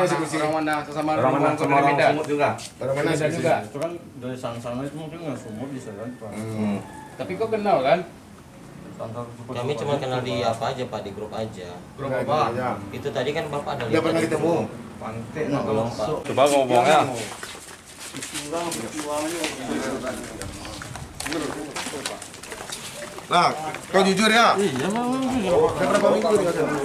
Orang mana sesama orang mana sama orang Sumut juga. Orang mana juga. Itu kan dari sana itu mungkin nggak Sumut bisa kan Pak. Tapi kau kenal kan? Kami cuma kenal di apa aja Pak, di grup aja. Grup apa? Itu tadi kan Bapak ada Udah pernah ketemu? Pantai belum Pak. Coba ngomongnya. Nah, kau jujur ya? Iya memang jujur. Udah berapa minggu tinggal di sini?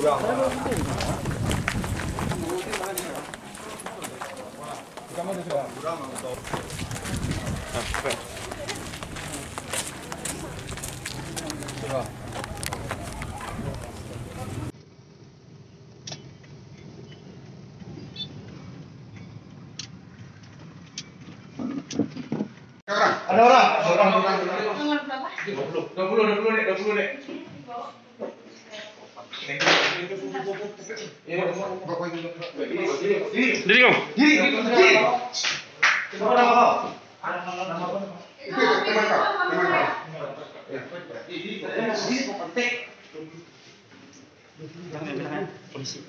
Ada orang. Nomor berapa? 20 dek. Jadi kau. Siapa nama kau? Itu teman kau. Polisi.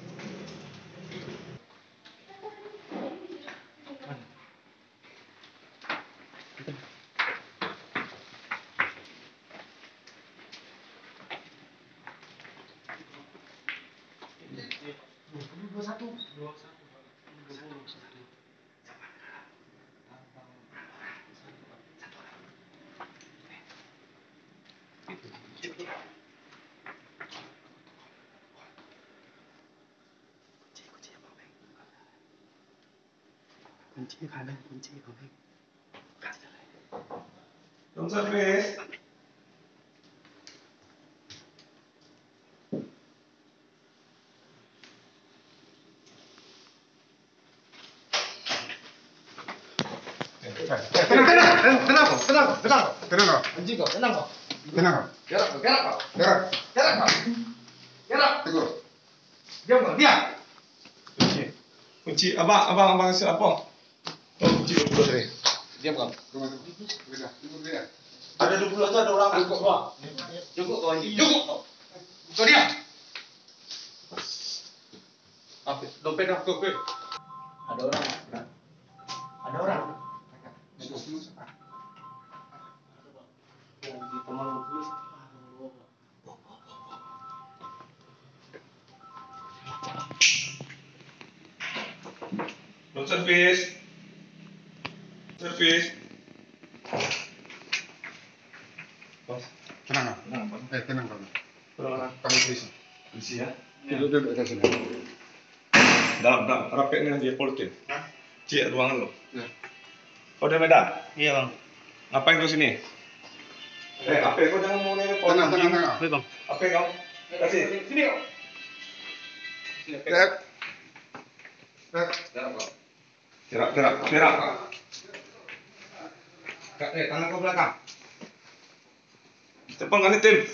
Kunci kanan, kunci kanan. Room service. Tenang. Anjing kau, tenang kau. Gerak. Tegur. Diam kau, diam. Kunci abang siapa? Oh, kunci 20. Diam kau. Ada 20 tu ada orang. Cukup kau anjing. Cukup. Kau diam. Apa? Dompet aku. Ada orang. Ada orang. Room service. Tenang kau. Kamu polisi. Polisi ya. Duduk atas sini. Dalam rapetnya dia politik. Cik ruangan lo. Ya. Kau dari Medan? Iya Bang. Ngapain kau sini? Apa kau jangan mau nanya Tenang. Baik Bang. Apa kau? Kasih. Sini kau. Gerak kau. Gerak. Tangan kau belakang. Cepat ganti tim.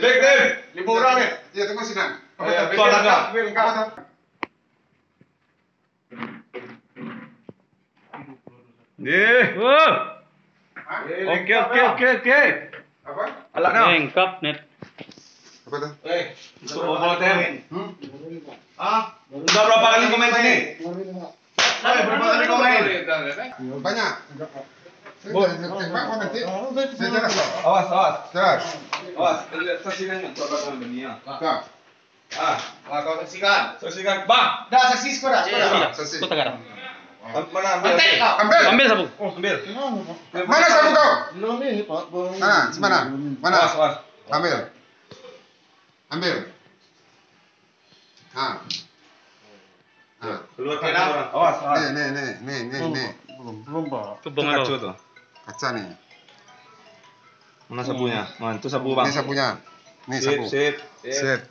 Baik tim. 5 orang ya? Iya, tunggu sini. Tuan ada. Oke. Apa? Alatnya. Lengkap net. Apa tuh? Untuk bola tim. Udah berapa kali komen sini? Berapa kali kau main? Banyak. Tembak kau nanti. Saya jarak kau. Awas. Jarak. Awas. Saksikan untuk belakang dunia. Kau. Kau saksikan. Saksikan, bang. Dah saksi sekolah. Saksi. Kota Garam. Mana ambil? Ambil sabu. Ambil. Mana sabu kau? Mana? Awas. Ambil. Keluar orang. Awas. Nih. Belum Pak. Kebong Kacu lo. tuh. Kaca nih. Mana sabunya? Mana itu sabu bang? Ini sabunya. Nih sabu. Sip. Jujur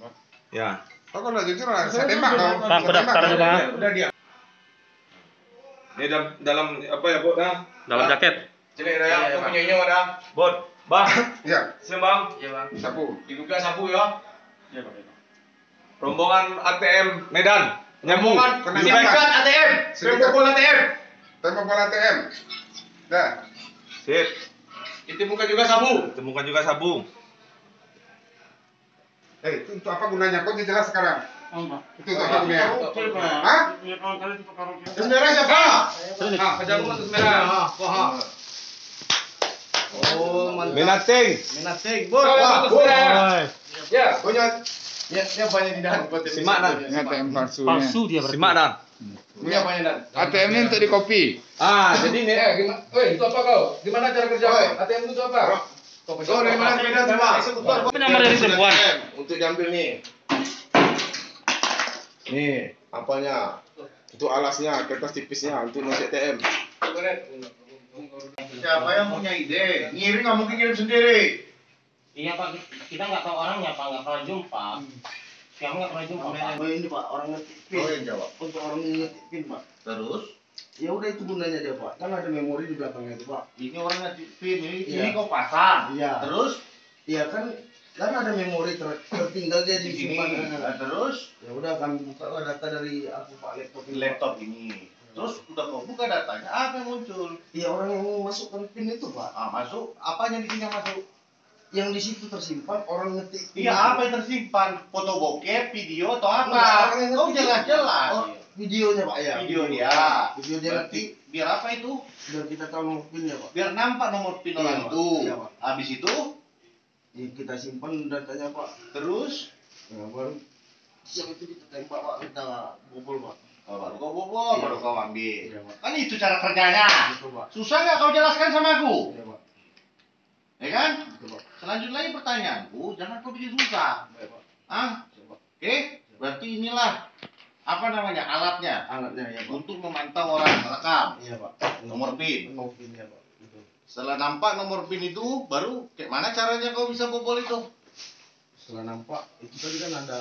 Pak. Ya. Kau kalau jujur saya tembak kau. Bang, pendaftaran juga. Udah dia. Ini dalam apa ya, Bot? Dalam jaket. Jelek dah ya. Kau punya nyawa dah. Bot. Bang. Iya. Siap, Bang. Iya Bang. Sabu. Dibuka sabu ya. Iya Pak. Rombongan ATM Medan. Nyambung. Rombongan Sindikat ATM. Sindikat bola ATM. Tembak bola ATM. Dah. Sip. Ditemukan juga sabu. Temukan juga sabu. Itu untuk apa gunanya? Kau jelas sekarang. Itu untuk apa gunanya? Hah? Hah? Sebenarnya siapa? Ah, kejagung itu merah. Oh, mantap. Minating. Minating, bos. Ya. Punya Ya, banyak di dalam kotak. Simak dan. ATM palsunya. dia Simak dan. Punya banyak dan. ATM ini untuk di kopi. Ah, jadi nih. Gimana? Woi, itu apa kau? Gimana cara kerja kau? ATM itu apa? Kau dari mana sepeda coba? Penyamar dari perempuan. Untuk diambil nih. Nih, apanya? Itu alasnya, kertas tipisnya untuk ngisi ATM. Siapa yang punya ide? Ngirim nggak mungkin ngirim sendiri. Iya Pak, kita nggak tahu orangnya Pak, nggak pernah jumpa. Kami nggak pernah jumpa Pak. Ini Pak, orang ngetik pin. Oh, yang jawab. Untuk orang ngetik pin Pak. Terus? Ya udah itu gunanya dia Pak. Kan ada memori di belakangnya itu Pak. Ini orang ngetik pin, ini Iya. kau pasang. Iya. Terus? Iya kan ada memori tertinggal dia Di di sini. simpan. Nah, terus? Ya udah kami buka data dari aku Pak laptop ini. Laptop ini. Terus udah kau buka datanya, apa yang muncul? Iya orang yang masukkan pin itu Pak. Ah, masuk. Apanya di sini yang masuk? Yang di situ tersimpan orang ngetik pin. Iya, apa yang tersimpan? Foto bokep, video atau Enggak, apa? orang yang Kau ngetik. jelas-jelas. Oh, videonya Pak ya. Video dia. Video dia Berarti ngetik biar apa itu? dan kita tahu nomor pinnya Pak. Biar nampak nomor pin Iya, orang Pak. itu. Iya, Pak. Habis itu, Ya, kita simpan datanya Pak. terus Ya, baru siang itu kita tembak Pak, kita bobol Pak. oh, baru kau bobol, Iya. baru kau ambil. Iya, Pak. Kan itu cara kerjanya. Gitu Pak. Susah nggak kau jelaskan sama aku? Iya Pak. Ya kan? Gitu Pak. Selanjutnya lagi pertanyaanku, jangan kau bikin susah. Iya Pak. Ah, Coba. oke? Berarti inilah apa namanya alatnya Alatnya ya Pak. untuk memantau orang merekam Iya Pak. nomor PIN. Nomor pinnya Pak. Gitu. Setelah nampak nomor PIN itu, baru kayak mana caranya kau bisa bobol itu? Setelah nampak itu tadi kan ada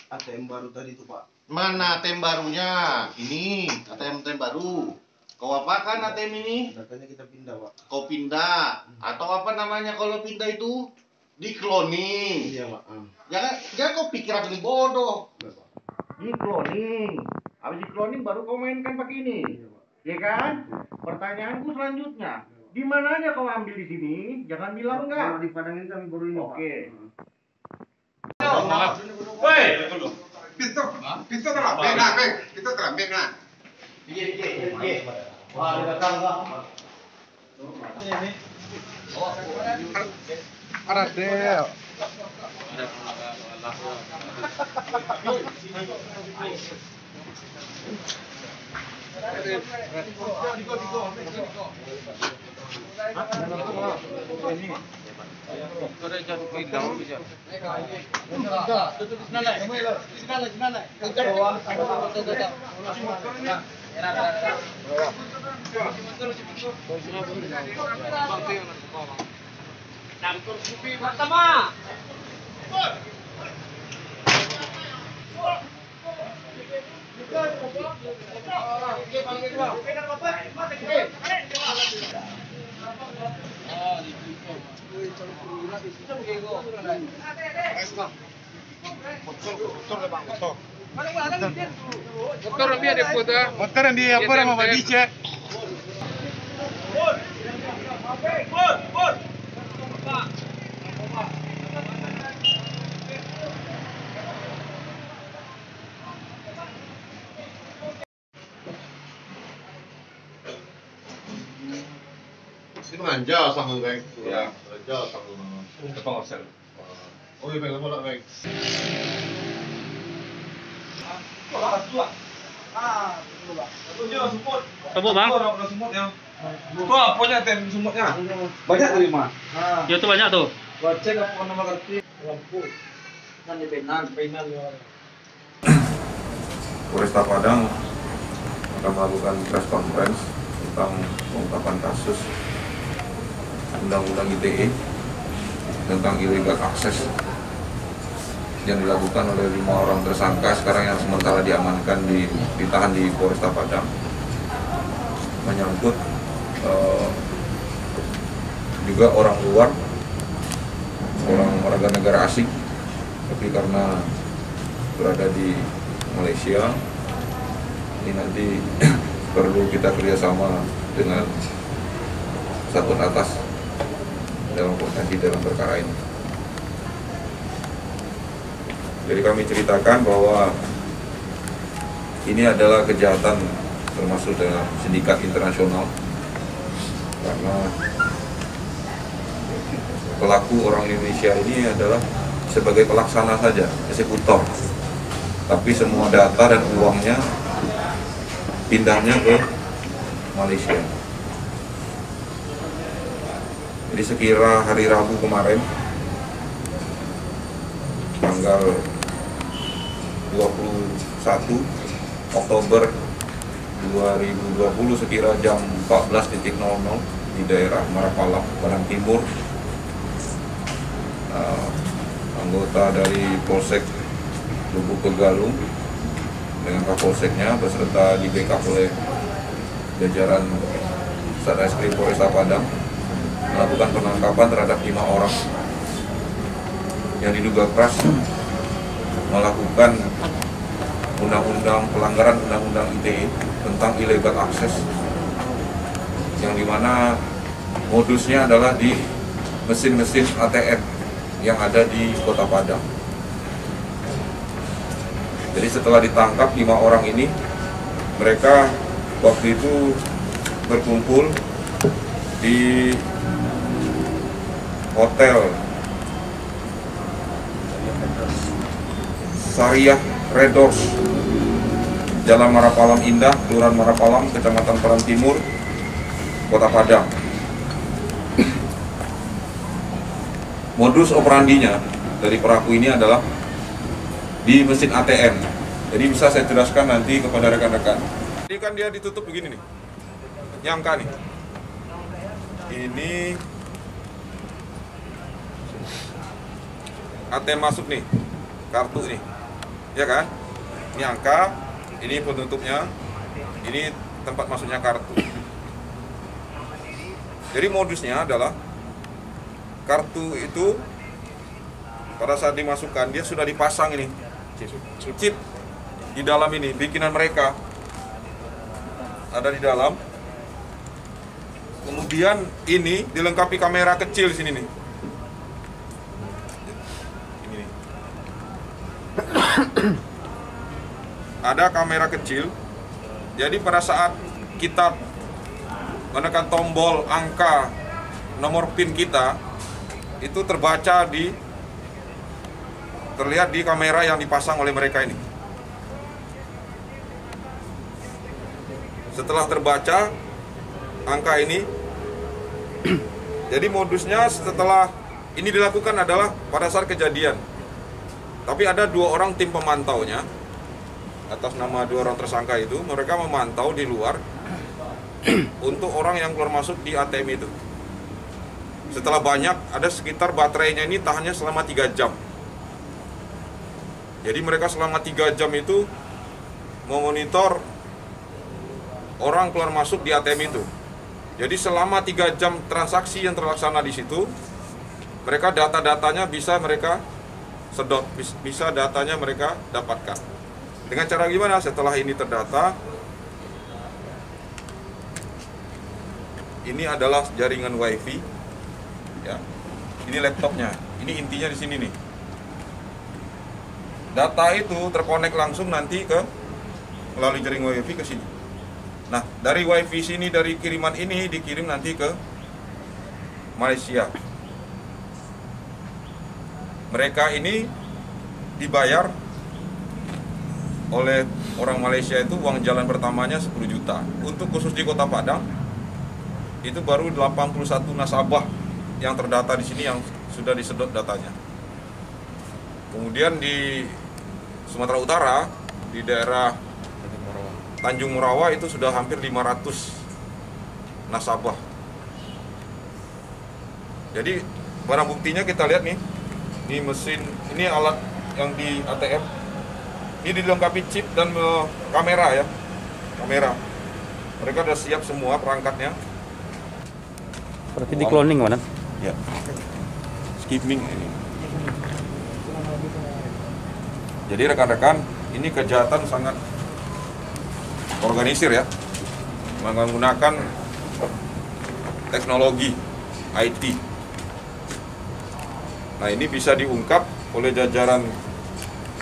ATM baru tadi tuh Pak. Mana ATM barunya? Ini ATM baru. Kau apakan ATM ini? Datanya kita pindah Pak. Kau pindah atau apa namanya kalau pindah itu di cloning. Iya Pak. Jangan kau pikir aku ini bodoh. Iya Pak. Di cloning. Habis di cloning baru kau mainkan pakai ini. Iya Pak. Ya kan? Pertanyaanku selanjutnya, di mananya kau ambil di sini? Jangan bilang Kalau enggak. di Padang ini kami baru ini Pak. Oke. Woi. Pintu telah bena, Bang. Pintu telah bena. Wah, ada tangga. Ada del. Motor yang dia apa nama dicek? Ini menganja sama Bang. Ya. Menganja sama. Depan hotel. Oh iya Bang, apa Bang? Tepuk bang. Wah, punya tem sumutnya. Banyak terima. Ya tuh banyak tuh. Polresta Padang akan melakukan press conference tentang pengungkapan kasus Undang-Undang ITE tentang illegal access yang dilakukan oleh 5 orang tersangka sekarang yang sementara diamankan ditahan di Polresta Padang menyangkut juga orang luar, orang warga negara asing, tapi karena berada di Malaysia ini nanti perlu kita kerjasama dengan satuan atas dalam koordinasi dalam perkara ini. Jadi kami ceritakan bahwa ini adalah kejahatan termasuk dalam sindikat internasional, karena pelaku orang Indonesia ini adalah sebagai pelaksana saja, eksekutor, tapi semua data dan uangnya pindahnya ke Malaysia. Jadi sekira hari Rabu kemarin, tanggal 21 Oktober 2020 sekira jam 14.00 di daerah Marapalang, Padang Timur, anggota dari Polsek Lubuk Begalung dengan Kapolseknya beserta di backup oleh jajaran Satreskrim Polresta Padang melakukan penangkapan terhadap 5 orang yang diduga keras melakukan pelanggaran undang-undang ITE tentang illegal access, yang dimana modusnya adalah di mesin-mesin ATM yang ada di Kota Padang. Jadi setelah ditangkap 5 orang ini, mereka waktu itu berkumpul di hotel Syariah Redors, Jalan Marapalang Indah, Kelurahan Marapalang, Kecamatan Padang Timur, Kota Padang. Modus operandinya dari pelaku ini adalah di mesin ATM. Jadi bisa saya jelaskan nanti kepada rekan-rekan. Ini kan dia ditutup begini nih, nyangka nih. Ini ATM masuk nih, kartu nih, ya kan? Ini angka, ini penutupnya, ini tempat masuknya kartu. Jadi modusnya adalah kartu itu pada saat dimasukkan dia sudah dipasang ini chip di dalam ini, bikinan mereka ada di dalam. Kemudian ini dilengkapi kamera kecil di sini nih. Ini nih. Ada kamera kecil. Jadi pada saat kita menekan tombol angka nomor PIN kita, itu terlihat di kamera yang dipasang oleh mereka ini. Setelah terbaca angka ini, jadi modusnya setelah ini dilakukan adalah pada saat kejadian. Tapi ada 2 orang tim pemantaunya, atas nama 2 orang tersangka itu, mereka memantau di luar untuk orang yang keluar masuk di ATM itu. Setelah banyak, ada sekitar baterainya ini tahannya selama 3 jam. Jadi mereka selama 3 jam itu memonitor orang keluar masuk di ATM itu. Jadi selama 3 jam transaksi yang terlaksana di situ, mereka data-datanya bisa mereka sedot, bisa datanya mereka dapatkan. Dengan cara gimana? Setelah ini terdata, ini adalah jaringan WiFi. Ya, ini laptopnya. Ini intinya di sini nih. Data itu terkonek langsung nanti ke melalui jaringan WiFi ke sini. Nah, dari WiFi sini, dari kiriman ini dikirim nanti ke Malaysia. Mereka ini dibayar oleh orang Malaysia itu uang jalan pertamanya 10 juta. Untuk khusus di Kota Padang itu baru 81 nasabah yang terdata di sini yang sudah disedot datanya. Kemudian di Sumatera Utara, di daerah Tanjung Morawa itu sudah hampir 500 nasabah. Jadi barang buktinya kita lihat nih, ini mesin, ini alat yang di ATM, ini dilengkapi chip dan kamera ya, kamera. Mereka sudah siap semua perangkatnya. Berarti di cloning mana? Ya, skimming ini. Jadi rekan-rekan, ini kejahatan sangat organisir ya. menggunakan teknologi IT. Nah, ini bisa diungkap oleh jajaran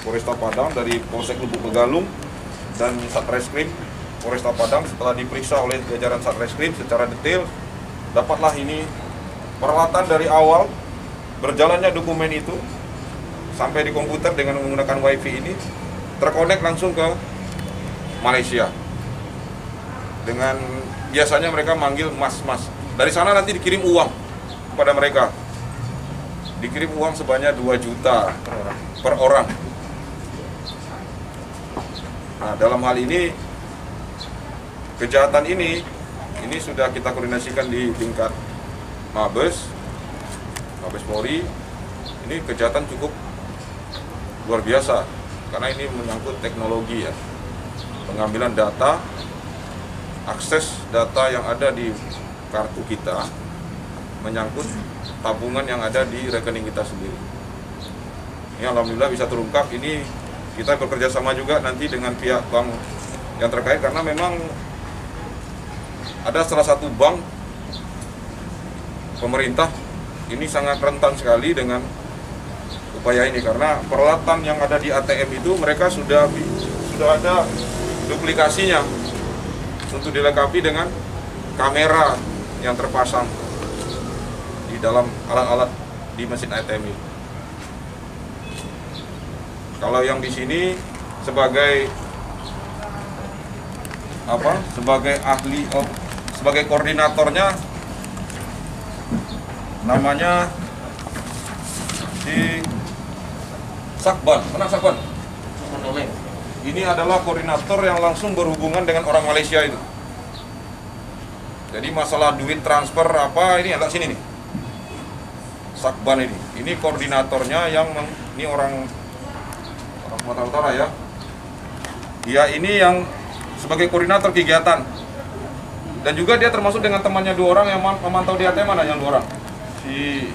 Polresta Padang dari Polsek Lubuk Begalung dan Satreskrim Polresta Padang. Setelah diperiksa oleh jajaran Satreskrim secara detail, dapatlah ini peralatan dari awal berjalannya dokumen itu sampai di komputer dengan menggunakan WiFi ini terkonek langsung ke Malaysia. Dengan biasanya mereka manggil mas-mas. Dari sana nanti dikirim uang kepada mereka. Dikirim uang sebanyak 2 juta per orang. Nah, dalam hal ini kejahatan ini sudah kita koordinasikan di tingkat Mabes Polri. Ini kejahatan cukup luar biasa karena ini menyangkut teknologi ya. Pengambilan data, akses data yang ada di kartu kita, menyangkut tabungan yang ada di rekening kita sendiri. Ini alhamdulillah bisa terungkap. Ini kita bekerja sama juga nanti dengan pihak bank yang terkait karena memang ada salah satu bank pemerintah ini sangat rentan sekali dengan upaya ini karena peralatan yang ada di ATM itu mereka sudah ada duplikasinya untuk dilengkapi dengan kamera yang terpasang di dalam alat-alat di mesin ATM ini. Kalau yang di sini sebagai ahli, sebagai koordinatornya namanya si Sakban, mana Sakban? Ini adalah koordinator yang langsung berhubungan dengan orang Malaysia itu. Jadi masalah duit transfer apa ini agak sini nih. Sakban ini koordinatornya yang ini orang Sumatera Utara ya. Dia ini yang sebagai koordinator kegiatan. Dan juga dia termasuk dengan temannya 2 orang yang memantau di ATM. Mana yang 2 orang? Si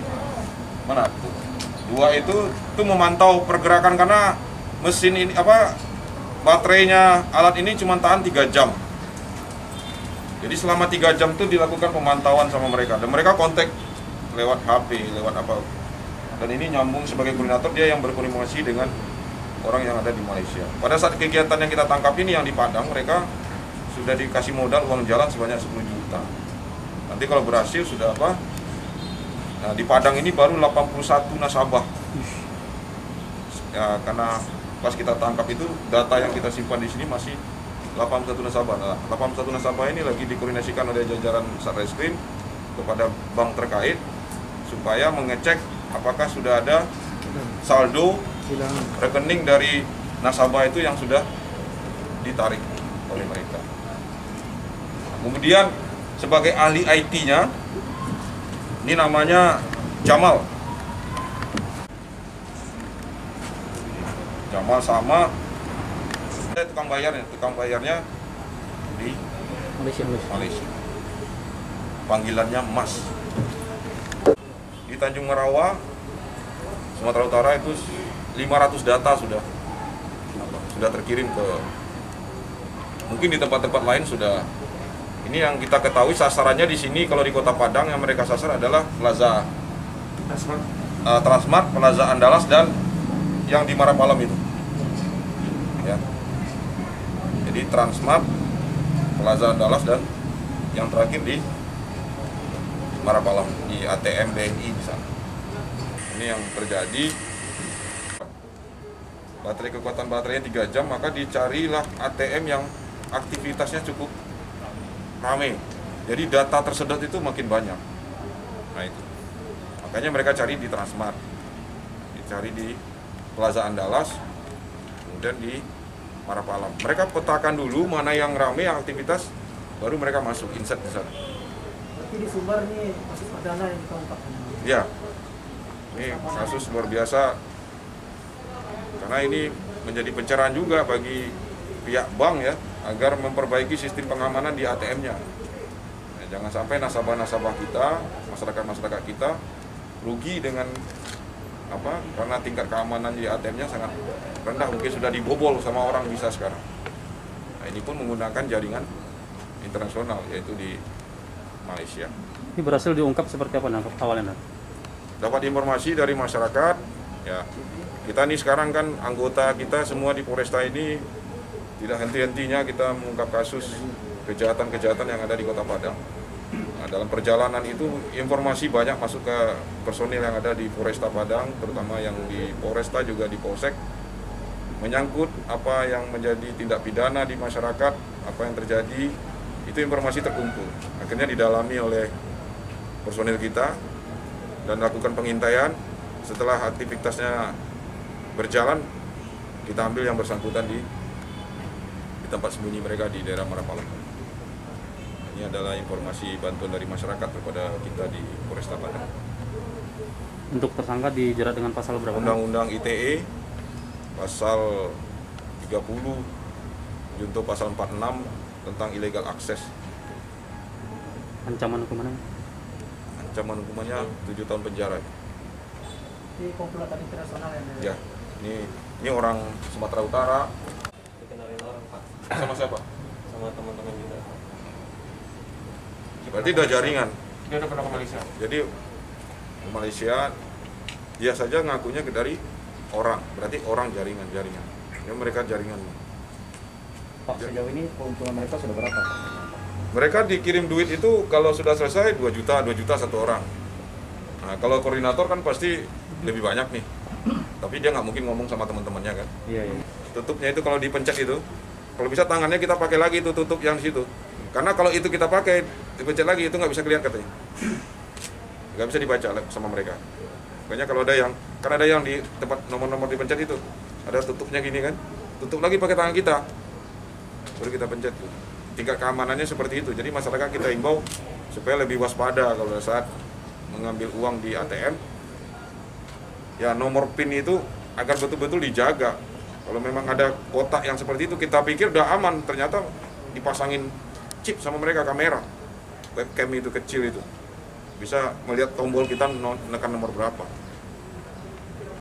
mana? 2 itu memantau pergerakan karena mesin ini baterainya alat ini cuma tahan 3 jam. Jadi selama 3 jam itu dilakukan pemantauan sama mereka dan mereka kontak lewat HP, lewat apa. Dan ini nyambung sebagai koordinator, dia yang berkoordinasi dengan orang yang ada di Malaysia. Pada saat kegiatan yang kita tangkap ini yang di Padang, mereka sudah dikasih modal uang jalan sebanyak 10 juta. Nanti kalau berhasil sudah apa? Nah, di Padang ini baru 81 nasabah. Ya, karena pas kita tangkap itu data yang kita simpan di sini masih 81 nasabah. Nah, 81 nasabah ini lagi dikoordinasikan oleh jajaran Satreskrim kepada bank terkait supaya mengecek apakah sudah ada saldo rekening dari nasabah itu yang sudah ditarik oleh mereka. Kemudian sebagai ahli IT-nya ini namanya Jamal. Jamal sama tukang bayarnya di Malaysia. Panggilannya Mas. Di Tanjung Merawa, Sumatera Utara itu 500 data sudah terkirim ke, mungkin di tempat-tempat lain sudah. Ini yang kita ketahui sasarannya di sini kalau di Kota Padang yang mereka sasar adalah Plaza Transmart, Plaza Andalas dan yang di Marapalam itu. Ya. Jadi Transmart, Plaza Andalas dan yang terakhir di Marapalam di ATM BNI di sana. Ini yang terjadi. Kekuatan baterainya 3 jam, maka dicarilah ATM yang aktivitasnya cukup ramai. Jadi data tersedot itu makin banyak. Nah itu. Makanya mereka cari di Transmart, dicari di Plaza Andalas, kemudian di Marapalam. Mereka petakan dulu mana yang ramai, yang aktivitas, baru mereka masuk insert di sana. Tapi di Sumbar nih kasus perdana yang ditangkap. Ya, ini kasus luar biasa. Karena ini menjadi pencerahan juga bagi pihak bank ya, agar memperbaiki sistem pengamanan di ATM-nya. Ya, jangan sampai nasabah-nasabah kita, masyarakat-masyarakat kita rugi dengan apa? Karena tingkat keamanan di ATM-nya sangat rendah, mungkin sudah dibobol sama orang bisa sekarang. Nah, ini pun menggunakan jaringan internasional, yaitu di Malaysia. Ini berhasil diungkap seperti apa awalnya? Dapat informasi dari masyarakat, ya kita nih sekarang kan anggota kita semua di Polresta ini tidak henti-hentinya kita mengungkap kasus kejahatan-kejahatan yang ada di Kota Padang. Nah, dalam perjalanan itu informasi banyak masuk ke personil yang ada di Polresta Padang, terutama yang di Polresta juga di Polsek, menyangkut apa yang menjadi tindak pidana di masyarakat, apa yang terjadi, itu informasi terkumpul. Akhirnya didalami oleh personil kita dan lakukan pengintaian. Setelah aktivitasnya berjalan, kita ambil yang bersangkutan di tempat sembunyi mereka di daerah Marapala. Ini adalah informasi bantuan dari masyarakat kepada kita di Polresta Padang. Untuk tersangka dijerat dengan pasal berapa? Undang-Undang ITE pasal 30 junto pasal 46 tentang illegal akses. Ancaman hukumannya? Ancaman hukumannya 7 tahun penjara. Di komplotan internasional Ya, ya. ini orang Sumatera Utara. Dikenalin orang, Pak. Sama siapa? Sama teman-teman juga. Berarti udah jaringan. Dia udah pernah ke Malaysia. Jadi ke Malaysia dia saja ngakunya dari orang, berarti orang jaringan. Ya mereka jaringan. Pak, sejauh ini keuntungan mereka sudah berapa? Mereka dikirim duit itu kalau sudah selesai 2 juta satu orang. Nah, kalau koordinator kan pasti lebih banyak nih. Tapi dia nggak mungkin ngomong sama teman-temannya kan. Iya. Tutupnya itu kalau dipencet itu, kalau bisa tangannya kita pakai lagi itu tutup yang di situ. Karena kalau itu kita pakai, dipencet lagi itu nggak bisa kelihatan katanya. Nggak bisa dibaca sama mereka. Makanya kalau ada yang, kan ada yang di tempat nomor-nomor dipencet itu, ada tutupnya gini kan, tutup lagi pakai tangan kita, baru kita pencet. Tingkat keamanannya seperti itu. Jadi masyarakat kita himbau supaya lebih waspada kalau saat mengambil uang di ATM. Ya nomor PIN itu agar betul-betul dijaga. Kalau memang ada kotak yang seperti itu, kita pikir udah aman, ternyata dipasangin chip sama mereka, kamera. Webcam itu kecil itu. Bisa melihat tombol kita menekan nomor berapa.